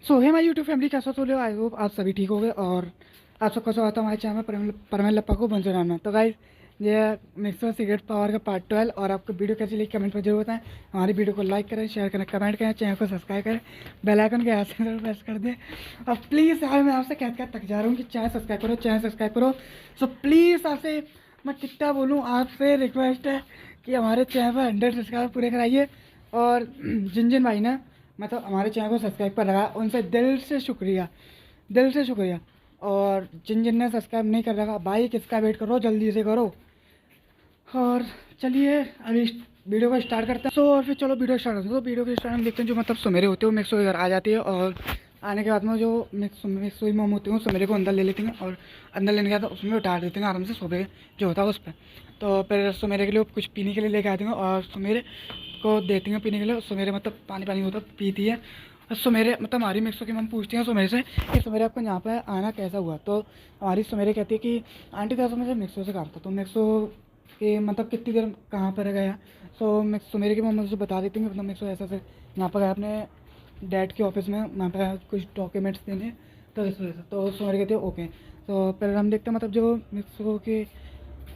सो है my YouTube family, कैसा हो आई होप आप सभी ठीक हो गए। और आप सबका स्वागत है हमारे चैनल परमेल लप्पा को बंसुरान में। तो गाइस, ये मिक्सर सिगरेट पावर का पार्ट 12। और आपको वीडियो कैसी लगी कमेंट पर जरूर बताएं। हमारी वीडियो को लाइक करें, शेयर करें, कमेंट करें, चैनल को सब्सक्राइब करें, बेल आइकन के हाथ से प्रेस कर दें। अब प्लीज़ यार, मैं आपसे कह थक जा रहा हूँ कि चैनल सब्सक्राइब करो, चैनल सब्सक्राइब करो। सो प्लीज़ आपसे मैं कितना बोलूँ, आपसे रिक्वेस्ट है कि हमारे चैनल पर 100 सब्सक्राइबर पूरे कराइए। और जिन जिन भाई ने मतलब हमारे चैनल को सब्सक्राइब कर रखा है उनसे दिल से शुक्रिया, दिल से शुक्रिया। और जिन जिन ने सब्सक्राइब नहीं कर रखा भाई, किसका वेट करो, जल्दी से करो। और चलिए अभी वीडियो को स्टार्ट करते हैं। सो और फिर चलो वीडियो स्टार्ट करते हैं। तो वीडियो के स्टार्ट में देखते हैं जो मतलब सुमेरे होते हैं वो मिक्स हो आ जाती है। और आने के बाद में जो मिक्स हुई मोम होती है सुमेरे को अंदर ले लेती हैं। और अंदर लेने के बाद उसमें उतार देते हैं आराम से सोबे जो होता है उस पर। तो फिर सुमेरे के लिए कुछ पीने के लिए लेके आती हैं और सुमेरे को देती हैं पीने के लिए। सुमेरे मतलब पानी पानी होता पीती है। और सुमेरे मतलब हमारी मिक्सो की मम पूछती हैं सुमेरे से कि सुमेरे आपको यहाँ पर आना कैसा हुआ। तो हमारी सुमेरे कहती है कि आंटी दरअसल मुझे मिक्सो से काम था, तो मिक्सो कि मतलब कितनी देर कहाँ पर गया। सो मैं सुमेरे की मम्मी मुझे बता देती हूँ कि मतलब मिक्सो ऐसा से यहाँ पर गया अपने डैड के ऑफिस में, वहाँ पर कुछ डॉक्यूमेंट्स देने। तो इस वजह से तो सुमेरे कहती है ओके। तो फिर हम देखते हैं मतलब जो मिक्सो के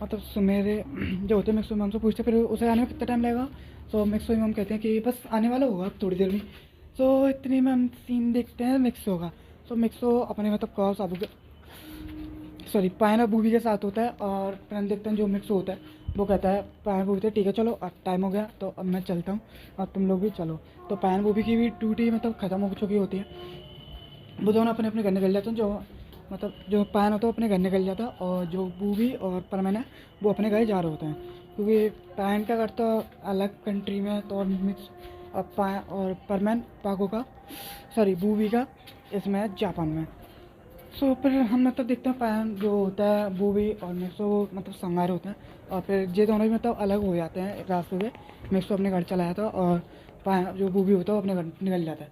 मतलब सुमेरे जो होते हैं मिक्सो मम से पूछते फिर उसे आने में कितना टाइम लगेगा। सो मिक्सो मम कहते हैं कि बस आने वाला होगा थोड़ी देर में। सो इतनी में हम सीन देखते हैं मिक्सो का। सो मिक्सो अपने मतलब कॉल साबू के सॉरी पायन और बूबी के साथ होता है। और फिर हम देखते हैं जो मिक्स होता है वो कहता है, पायन बूबी ठीक है चलो अब टाइम हो गया तो अब मैं चलता हूँ और तुम लोग भी चलो। तो पायन बूबी की भी ड्यूटी मतलब ख़त्म हो चुकी होती है। वो दोनों अपने अपने घर निकल जाते हैं। जो मतलब जो पायन होता है वो अपने घर निकल जाता है और जो बूबी और परमैन है वो अपने घर जा रहे होते हैं। क्योंकि पायन का घर तो अलग कंट्री में है तो और मिक्स पायन और परमैन पाको का सॉरी बूबी का इसमें है जापान में। सो फिर हम मतलब देखते हैं पायन जो होता है वो भी और मिक्सो मतलब संगार होते हैं। और फिर ये दोनों भी मतलब अलग हो जाते हैं रास्ते से। मिक्सो अपने घर चला जाता है और पायन जो वो भी होता है वो अपने घर निकल जाता है।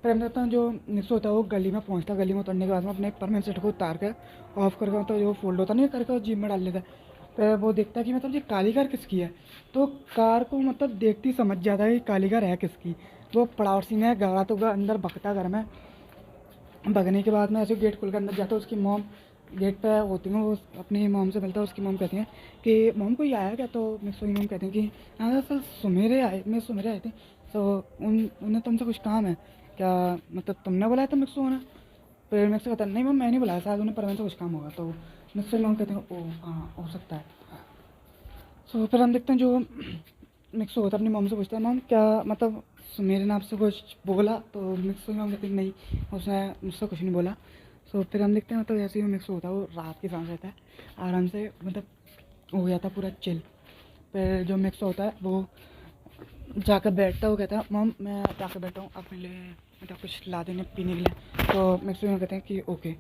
फिर हम देखते हैं जो मिक्सो होता है वो गली में पहुंचता है। गली में उतरने के बाद में अपने परमानेंट सेट को उतार कर ऑफ करके मतलब जो फोल्ड होता नहीं है करके जीप में डाल लेता है। फिर वो देखता है कि मतलब ये काली कार किसकी है। तो कार को मतलब देखती समझ जाता है कि काली कार है किसकी। वो पड़ासी में घबराता हुआ अंदर भगता घर में। भगने के बाद में ऐसे गेट खुल कर अंदर जाता है। उसकी मॉम गेट पे होती हैं, वो अपनी मॉम से मिलता है। उसकी मॉम कहती हैं कि मॉम कोई आया क्या। तो मिक्स की मॉम कहती हैं कि हाँ सर सुमेरे आए, मैं सुमेरे आए थे। तो उन्हें तुमसे कुछ काम है क्या, मतलब तुमने बुलाया था मिक्सो ने। फिर मिक्सो कहता है नहीं मॉम मैं नहीं बुलाया, शायद उन्हें परवन से कुछ काम होगा। तो मिक्सो की मॉम कहते हैं ओ हाँ हो सकता है। सो फिर हम देखते हैं जो मिक्स होता है अपनी मॉम से पूछता है मॉम क्या मतलब मेरे ने आपसे कुछ बोला। तो मिक्स की मॉम कहती है नहीं उसने मुझसे कुछ नहीं बोला। सो फिर हम देखते हैं मतलब ऐसे ही मिक्स होता है वो रात की सांस रहता है आराम से मतलब हो जाता है पूरा चिल। फिर जो मिक्स होता है वो जाकर बैठता है। वो कहता है मॉम मैं जाकर बैठा हूँ अपने लिए मतलब कुछ ला देने पीने के लिए। तो मिक्स में कहते हैं कि ओके।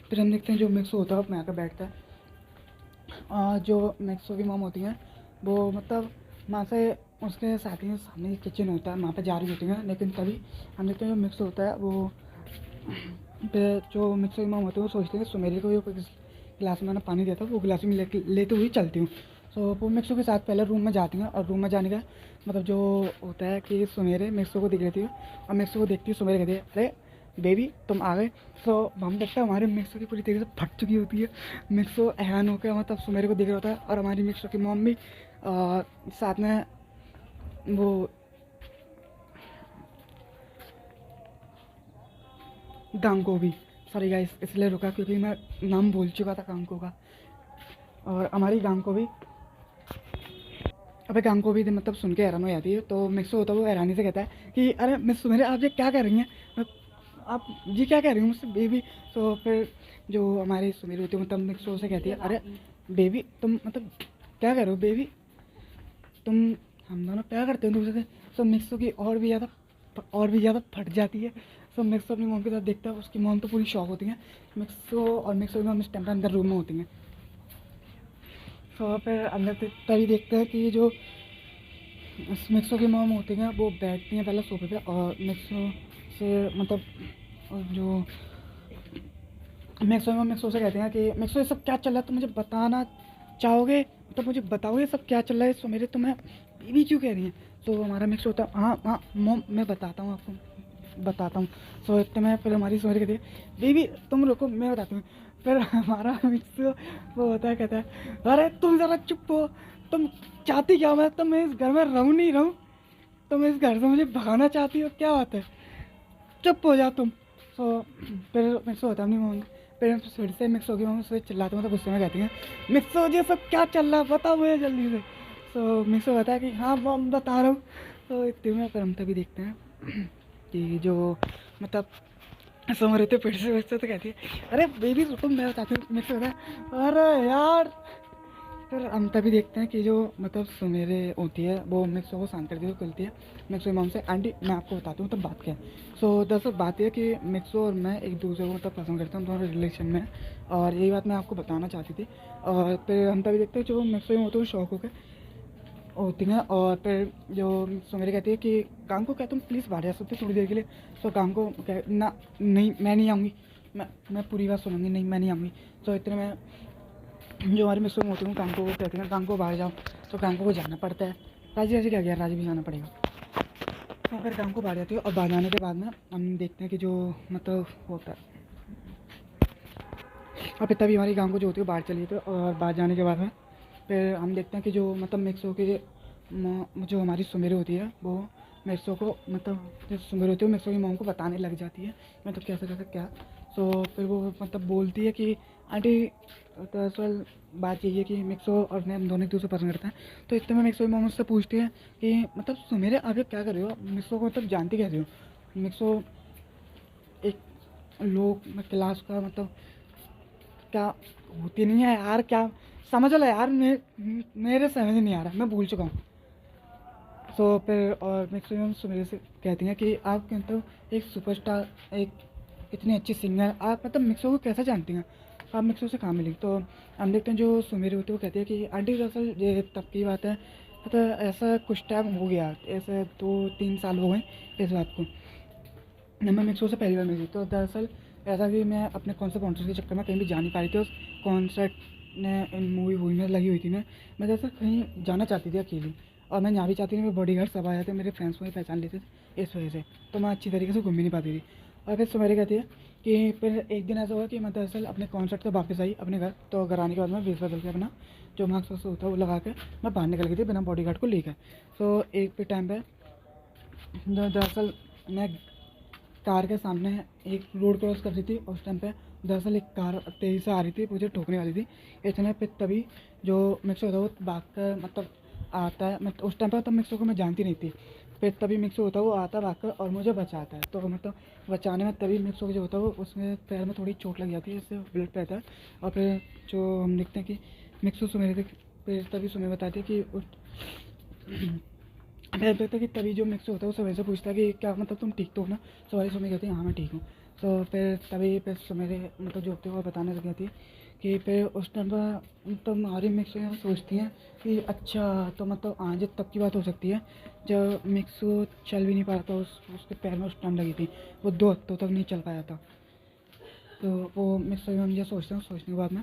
फिर हम देखते हैं जो मिक्स होता है अपने आकर बैठता है। जो मैक्सो की मॉम होती हैं वो मतलब वहाँ से उसके साथ ही सामने किचन होता है वहाँ पे जा रही होती हैं। लेकिन तभी हम देखते हैं जो मिक्स होता है वो पे जो मिक्सो की मॉम होती है वो सोचते हैं सुमेरी को कोई गिलास में मैंने पानी देता हूँ वो गिलास में लेते हुए चलती हूँ। सो वो मिक्सो के साथ पहले रूम में जाती हैं। और रूम में जाने का मतलब जो होता है कि सुमेरे मिक्सो को दिख लेती है और मिक्सो को देखती है। सुमेरे कहती है अरे बेबी तुम आ गए। तो हम देखते हैं हमारी मिक्सो की पूरी तरीके से फट चुकी होती है। मिक्सो हैरान होकर मतलब सुमेरे को देख रहा होता है और हमारी मिक्सो की मॉम भी साथ में वो गांगो भी सॉरी गाइस इसलिए रुका क्योंकि मैं नाम भूल चुका था गांगो का। और हमारी गांगो भी अबे गांगो भी मतलब सुन के हैरान हो जाती है। तो मिक्सो होता है वो हैरानी से कहता है कि अरे मिस सुमेरे आप ये क्या कर रही हैं, आप ये क्या कह रही हूँ मुझसे बेबी। तो फिर जो हमारी सुमेरी होती है मतलब मिक्सो से कहती है अरे बेबी तुम मतलब क्या कर रहे हो बेबी, तुम हम दोनों प्यार करते हैं दूसरे से। सो मिक्सो की और भी ज़्यादा फट जाती है। सो मिक्सो अपनी मॉम के साथ देखता है, उसकी मॉम तो पूरी शॉक होती है। मिक्सो और मिक्सो की मॉम इस टाइम पर अंदर रूम में होती हैं। सो फिर अंदर तभी देखते हैं कि जो मिक्सो की मॉम होती हैं वो बैठती हैं पहले सोफे पे और मिक्सो से मतलब जो मिक्सो से कहते हैं कि मिक्सो ये सब क्या चल रहा है तुम मुझे बताना चाहोगे, मतलब मुझे बताओ ये सब क्या चल रहा है। सुमेरे तुम्हें बीवी क्यों कह रही हैं। तो हमारा मिक्स होता है हाँ हाँ मॉम मैं बताता हूँ आपको। बताता हूँ। सो इतने में फिर हमारी सोरी कहती है बेबी तुम रुको मैं बताती हूँ। फिर हमारा मिक्सू वो होता है, कहता है अरे तुम ज़रा चुप हो, तुम चाहती क्या, मैं तो मैं इस घर में रहूँ नहीं रहूँ, तुम इस घर से मुझे भगाना चाहती हो, क्या बात है, चुप हो जा तुम। सो फिर मिक्स होता नहीं मम्मी, फिर फिर से मिक्स हो गई मम्मी, उससे चिल्लाते मतलब गुस्से में कहती हैं मिक्स हो ये सब क्या चल रहा है बताओ मुझे जल्दी से। सो मिक्स हो बताया कि हाँ मम बता रहा हूँ। तो इतने में फिर हम तभी देखते हैं कि जो मतलब सो रहे थे फिर से वैसे तो कहती है अरे बेबी तुम मैं बताती हूँ। मिक्स होता है अरे यार। फिर हम तभी देखते हैं कि जो मतलब सुमेरे होती है वो मिक्सो को शांत करती है, खुलती है मिक्सो मॉम से आंटी मैं आपको बताती हूँ तब बात क्या है। सो दरअसल बात यह कि मिक्सो और मैं एक दूसरे को मतलब पसंद करते हैं, दोनों रिलेशन में हैं, और यही बात मैं आपको बताना चाहती थी। और फिर हम तभी देखते हैं जो मिक्सो में होते हैं शौक होकर होती हैं, और फिर जो सुमेरे कहती है कि काम को क्या तुम प्लीज़ बाहर जा सकते हो थोड़ी देर के लिए। सो काम को कह ना नहीं मैं नहीं आऊँगी, मैं पूरी बात सुनूंगी, नहीं मैं नहीं आऊँगी। तो इतने में जो हमारी मिस्टर होती हूँ कांको को कहती हैं कांको बाहर जाओ। तो कांको को जाना पड़ता है, राजी राजी क्या गया, राजी भी जाना पड़ेगा। तो फिर कांको बाहर जाती है और बाहर जाने के बाद में हम देखते हैं कि जो मतलब होता है और फिर तभी हमारी कांको जो होती है बाहर चली जाती है। और बाहर जाने के बाद में फिर हम देखते हैं कि जो मतलब मिक्सो की जो हमारी सुमेरी होती है वो मिक्सो को मतलब जो सुमेरी होती है वो मिक्सो की मॉम को बताने लग जाती है मतलब कैसे कैसे क्या। सो फिर वो मतलब बोलती है कि आंटी दरअसल बात यही है कि मिक्सो और मैं दोनों एक दूसरे पसंद करते हैं। तो इतने में मिक्सो की मॉम उससे पूछती है कि मतलब सुमेरे आगे क्या कर रहे हो, मिक्सो को मतलब जानती कैसे हो। मिक्सो एक लोग क्लास का मतलब क्या होती नहीं है यार, क्या समझ लो यार, मेरे समझ नहीं आ रहा, मैं भूल चुका हूँ। सो फिर और मैक्सिमम मेरे से कहती हैं कि आप मतलब एक सुपरस्टार, एक इतनी अच्छी सिंगर आप मतलब मिक्सो को कैसे जानती हैं, आप मिक्सो से कहाँ मिली। तो हम देखते हैं जो सुमेरी होती है वो कहती है कि आंटी दरअसल ये तब की बात है, मतलब ऐसा कुछ टाइम हो गया, ऐसे 2-3 साल हो गए इस बात को, जब मैं मिक्सो से पहली बार मिली। तो दरअसल ऐसा कि मैं अपने कौन से कॉन्सर्ट के चक्कर में कहीं भी जा नहीं पा रही थी, उस कॉन्सर्ट ने इन मूवी वूवी में लगी हुई थी। मैं दरअसल कहीं जाना चाहती थी अकेली, और मैं यहाँ भी चाहती थी, मेरे बॉडी गार्ड सब आए थे, मेरे फ्रेंड्स को ही पहचान लेते थे इस वजह से, तो मैं अच्छी तरीके से घूम भी नहीं पाती थी। और फिर सुमेरी कहती है कि फिर एक दिन ऐसा हुआ कि मैं दरअसल अपने कॉन्सर्ट से वापस आई अपने घर। तो घर आने के बाद मैं वेश बदल के अपना जो मास्क वास्क होता है वो लगा के मैं बाहर निकल गई थी बिना बॉडी गार्ड को लेकर। तो एक पे टाइम पे दरअसल मैं कार के सामने एक रोड क्रॉस कर रही थी, उस टाइम पे दरअसल एक कार तेज़ी से आ रही थी, मुझे ठोकने वाली थी। इतने पे तभी जो मिक्सो होता है वो भाग कर मतलब आता है, मैं उस टाइम पे तब मिक्सो को मैं जानती नहीं थी। फिर तभी मिक्सो होता है वो आता है भाग कर और मुझे बचाता है। तो मतलब बचाने में तभी मिक्सो जो होता है वो उसमें पैर में थोड़ी चोट लग जाती है, इससे ब्लड रहता है। और फिर जो हम देखते हैं कि मिक्सो सुमेरे थे, फिर तभी सुमेर बताती है कि मैं देखता कि तभी जो मिक्स होता है वो सुमेर से पूछता है कि क्या मतलब तुम ठीक तो हो ना। सवारी सुमेर कहती है हाँ मैं ठीक हूँ। तो फिर तभी फिर सुमेरे मतलब जो होते हैं वो बताने लग जाती है कि फिर उस टाइम पर तो हमारी मिक्स सोचती हैं कि अच्छा तो मतलब आज तब की बात हो सकती है जब मिक्स चल भी नहीं पा रहा था, उसके पैर में उस टाइम लगी थी, वो 2 हफ्तों तक नहीं चल पाया था। तो वो मिक्स हम ये सोचते हैं, सोचने के बाद में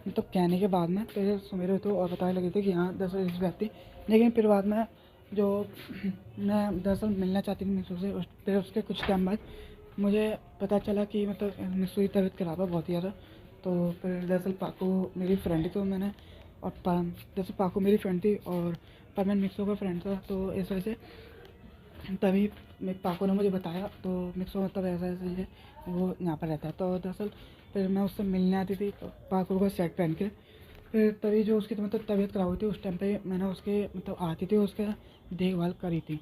मतलब कहने के बाद में फिर सुमेरे तो और बताने लगे थे कि हाँ दरअसल इस बात थी। लेकिन फिर बाद में जो मैं दरअसल मिलना चाहती थी मिसू से, फिर उसके कुछ टाइम बाद मुझे पता चला कि मतलब मिसू की तबीयत खराब है बहुत ही ज़्यादा। तो फिर दरअसल पाको मेरी फ्रेंड थी, तो मैंने और दरअसल पाको मेरी फ्रेंड थी और पर मैं मिक्सो का फ्रेंड था, तो इस वजह से तभी पाको ने मुझे बताया। तो मिक्सो मतलब ऐसा ऐसा है वो यहाँ पर रहता है। तो दरअसल फिर मैं उससे मिलने आती थी तो पाको का सेट पहन के। फिर तभी जो उसकी तो मतलब तबीयत खराब हुई थी उस टाइम पे मैंने उसके मतलब आती थी उसका देखभाल करी थी।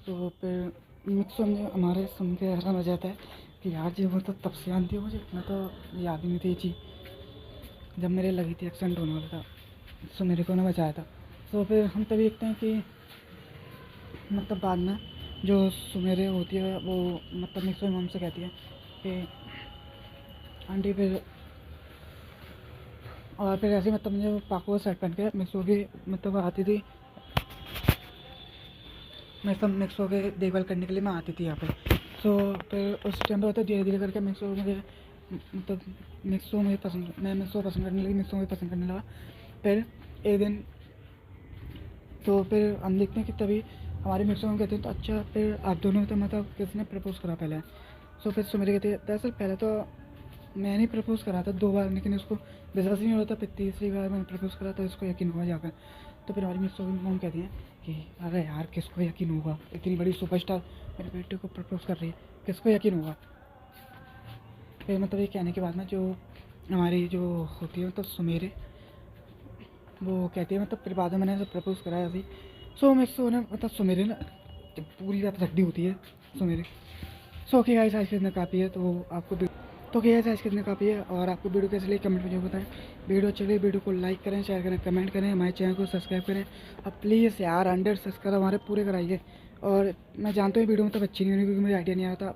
तो फिर मिक्सो ने हमारे सुन के ऐसा मजा आता है कि यार जी वो तो तब से आती है, मुझे मैं तो याद ही नहीं थी ये चीज़ जब मेरे लगी थी एक्सीडेंट होने वाला था, सो मेरे को ने बचाया था। तो फिर हम तभी देखते हैं कि मतलब बाद में जो सुमेरे होती है वो मतलब मिक्सो मम से कहती है कि आंटी फिर, और फिर ऐसे ही मतलब मुझे पाको शर्ट पहन के मिक्सो की मतलब आती थी, मैं सब मिक्सो के देखभाल करने के लिए मैं आती थी यहाँ पे। सो फिर उस टाइम पर होता धीरे धीरे करके मिक्सो मुझे मतलब मिक्सो मुझे पसंद, मैं मिक्सो पसंद करने लगी, मिक्सो मुझे पसंद करने लगा। फिर एक दिन तो फिर हम देखते हैं कि तभी हमारी मिक्सर कहते हैं तो अच्छा फिर आप दोनों में तो मतलब किसने प्रपोज़ करा पहले। सो फिर सुमेरी कहती है दरअसल पहले तो मैंने प्रपोज़ करा था 2 बार, लेकिन उसको विश्वास नहीं हो रहा था। फिर तीसरी बार मैंने प्रपोज़ करा तो इसको यकीन हुआ जाकर। तो फिर हमारी मिक्सर की मॉम कहती हैं कि अरे यार किसको यकीन होगा, इतनी बड़ी सुपरस्टार मेरे बेटे को प्रपोज़ कर रही है, किसको यकीन होगा। फिर मतलब ये कहने के बाद ना जो हमारी जो होती है मतलब सुमेरे, वो कहती है मतलब फिर बाद में मैंने ऐसे प्रपोज़ करा अभी। सो मैं सो ना मतलब सुमेरे ना जब पूरी रात रड्डी होती है सुमेरे। सो ओके गाइस, आज के इतना काफ़ी है। तो आपको तो क्या आज के इतना काफ़ी है, और आपको वीडियो कैसे लगी कमेंट में जरूर बताएं। वीडियो अच्छी लगी वीडियो को लाइक करें, शेयर करें, कमेंट करें, हमारे चैनल को सब्सक्राइब करें। अब प्लीज़ यार 100 सब्सक्राइब हमारे पूरे कराइए। और मैं जानता हूँ वीडियो मतलब अच्छी नहीं होगी क्योंकि मुझे आइडिया नहीं आया था,